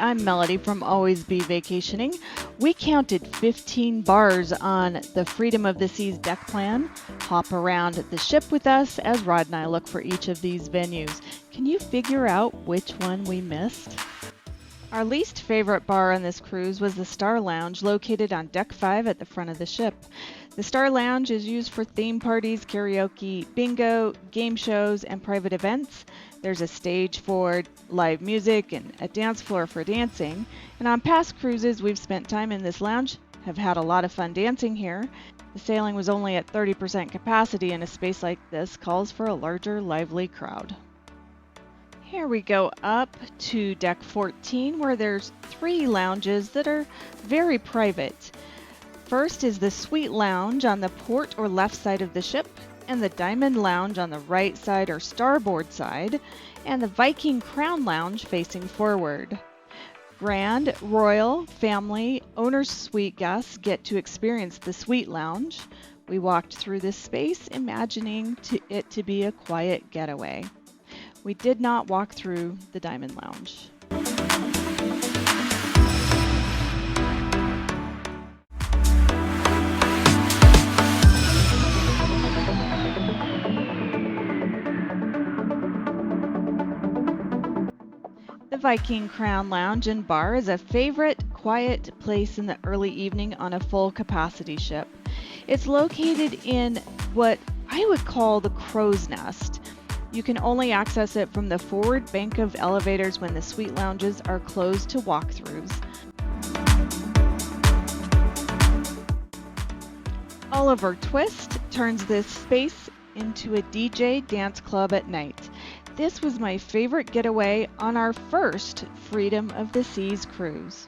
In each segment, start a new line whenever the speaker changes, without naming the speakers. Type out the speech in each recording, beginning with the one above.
I'm Melody from Always Be Vacationing. We counted 15 bars on the Freedom of the Seas deck plan. Hop around the ship with us as Rod and I look for each of these venues. Can you figure out which one we missed? Our least favorite bar on this cruise was the Star Lounge, located on Deck 5 at the front of the ship. The Star Lounge is used for theme parties, karaoke, bingo, game shows, and private events. There's a stage for live music and a dance floor for dancing. And on past cruises, we've spent time in this lounge, have had a lot of fun dancing here. The sailing was only at 30% capacity, and a space like this calls for a larger, lively crowd. Here we go up to Deck 14, where there's 3 lounges that are very private. First is the Suite Lounge on the port or left side of the ship, and the Diamond Lounge on the right side or starboard side, and the Viking Crown Lounge facing forward. Grand, Royal, Family, Owner's Suite guests get to experience the Suite Lounge. We walked through this space imagining it to be a quiet getaway. We did not walk through the Diamond Lounge. The Viking Crown Lounge and Bar is a favorite quiet place in the early evening on a full capacity ship. It's located in what I would call the crow's nest. You can only access it from the forward bank of elevators when the suite lounges are closed to walkthroughs. Oliver Twist turns this space into a DJ dance club at night. This was my favorite getaway on our first Freedom of the Seas cruise.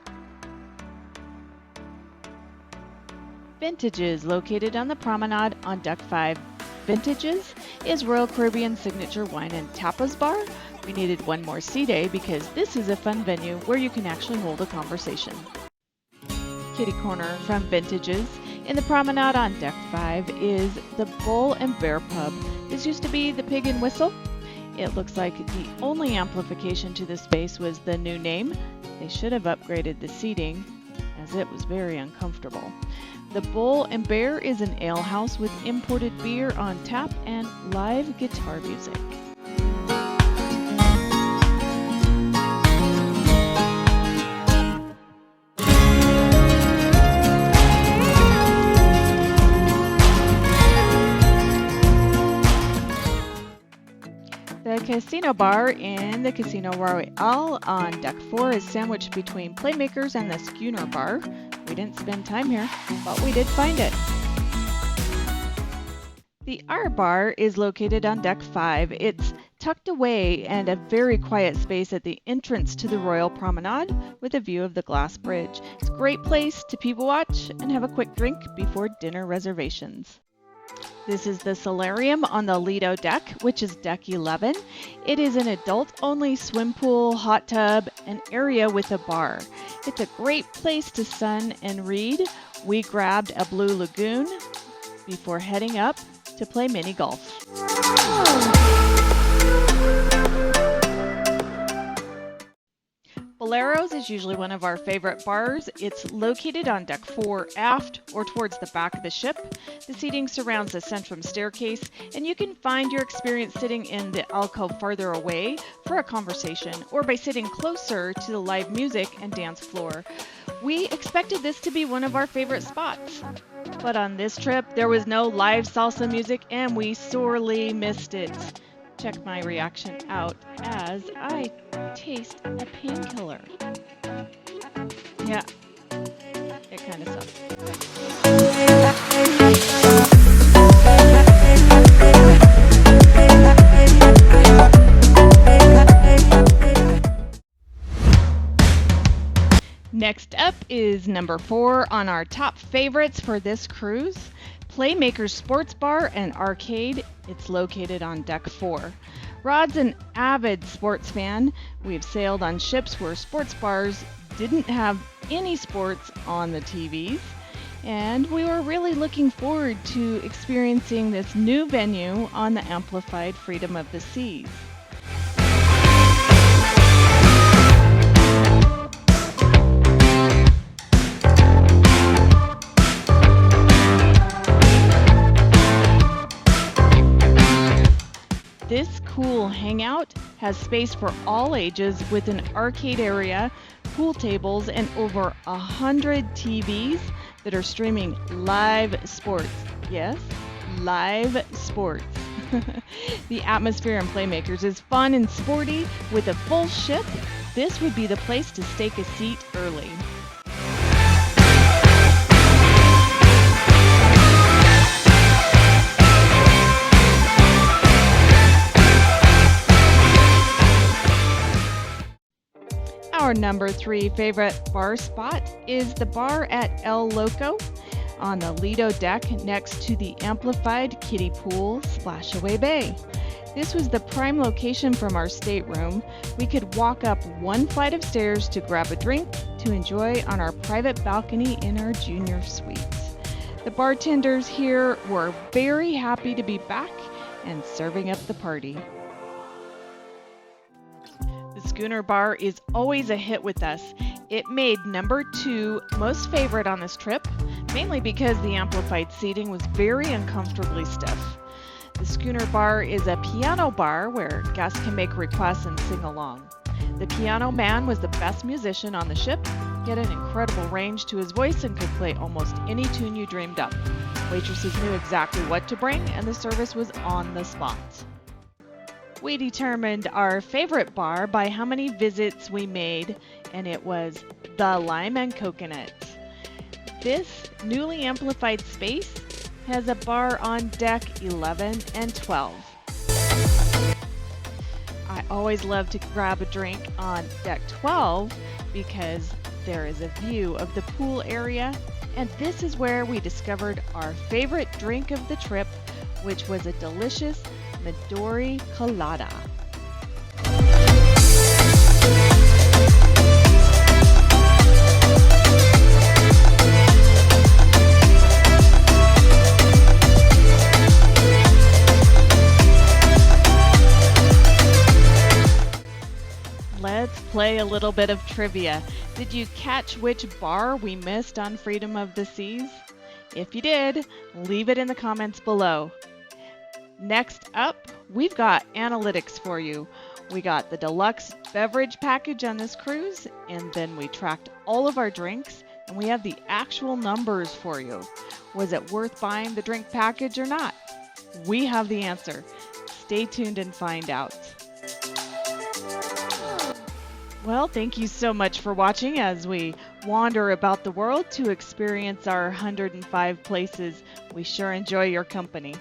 Vintages, located on the promenade on Deck 5. Vintages is Royal Caribbean signature wine and tapas bar. We needed one more sea day because this is a fun venue where you can actually hold a conversation. Kitty corner from Vintages in the promenade on Deck 5 is the Bull and Bear Pub. This used to be the Pig and Whistle. It looks like the only amplification to the space was the new name. They should have upgraded the seating as it was very uncomfortable. The Bull and Bear is an ale house with imported beer on tap and live guitar music. The Casino Bar in the Casino Royale on Deck 4 is sandwiched between Playmakers and the Schooner Bar. We didn't spend time here, but we did find it. The R Bar is located on Deck 5. It's tucked away and a very quiet space at the entrance to the Royal Promenade with a view of the glass bridge. It's a great place to people watch and have a quick drink before dinner reservations. This is the Solarium on the Lido deck, which is Deck 11. It is an adult-only swim pool, hot tub, and area with a bar. It's a great place to sun and read. We grabbed a Blue Lagoon before heading up to play mini golf. Boleros is usually one of our favorite bars. It's located on Deck 4 aft or towards the back of the ship. The seating surrounds the central staircase, and you can find your experience sitting in the alcove farther away for a conversation or by sitting closer to the live music and dance floor. We expected this to be one of our favorite spots, but on this trip there was no live salsa music and we sorely missed it. Check my reaction out as I taste a painkiller. Yeah, it kind of sucks. Next up is number 4 on our top favorites for this cruise. Playmakers Sports Bar and Arcade. It's located on Deck 4. Rod's an avid sports fan. We've sailed on ships where sports bars didn't have any sports on the TVs, and we were really looking forward to experiencing this new venue on the amplified Freedom of the Seas. cool hangout, has space for all ages with an arcade area, pool tables, and over 100 TVs that are streaming live sports. Yes, live sports. The atmosphere in Playmakers is fun and sporty. With a full ship, this would be the place to stake a seat early. Our number 3 favorite bar spot is the bar at El Loco on the Lido deck next to the amplified kiddie pool Splashaway Bay. This was the prime location from our stateroom. We could walk up one flight of stairs to grab a drink to enjoy on our private balcony in our junior suites. The bartenders here were very happy to be back and serving up the party. The Schooner Bar is always a hit with us. It made number 2 most favorite on this trip, mainly because the amplified seating was very uncomfortably stiff. The Schooner Bar is a piano bar where guests can make requests and sing along. The piano man was the best musician on the ship. He had an incredible range to his voice and could play almost any tune you dreamed up. Waitresses knew exactly what to bring, and the service was on the spot. We determined our favorite bar by how many visits we made, and it was the Lime and Coconut. This newly amplified space has a bar on deck 11 and 12. I always love to grab a drink on deck 12 because there is a view of the pool area, and this is where we discovered our favorite drink of the trip, which was a delicious Midori Colada. Let's play a little bit of trivia. Did you catch which bar we missed on Freedom of the Seas? If you did, leave it in the comments below. Next up, we've got analytics for you. We got the deluxe beverage package on this cruise, and then we tracked all of our drinks, and we have the actual numbers for you. Was it worth buying the drink package or not? We have the answer. Stay tuned and find out. Well, thank you so much for watching as we wander about the world to experience our 105 places. We sure enjoy your company.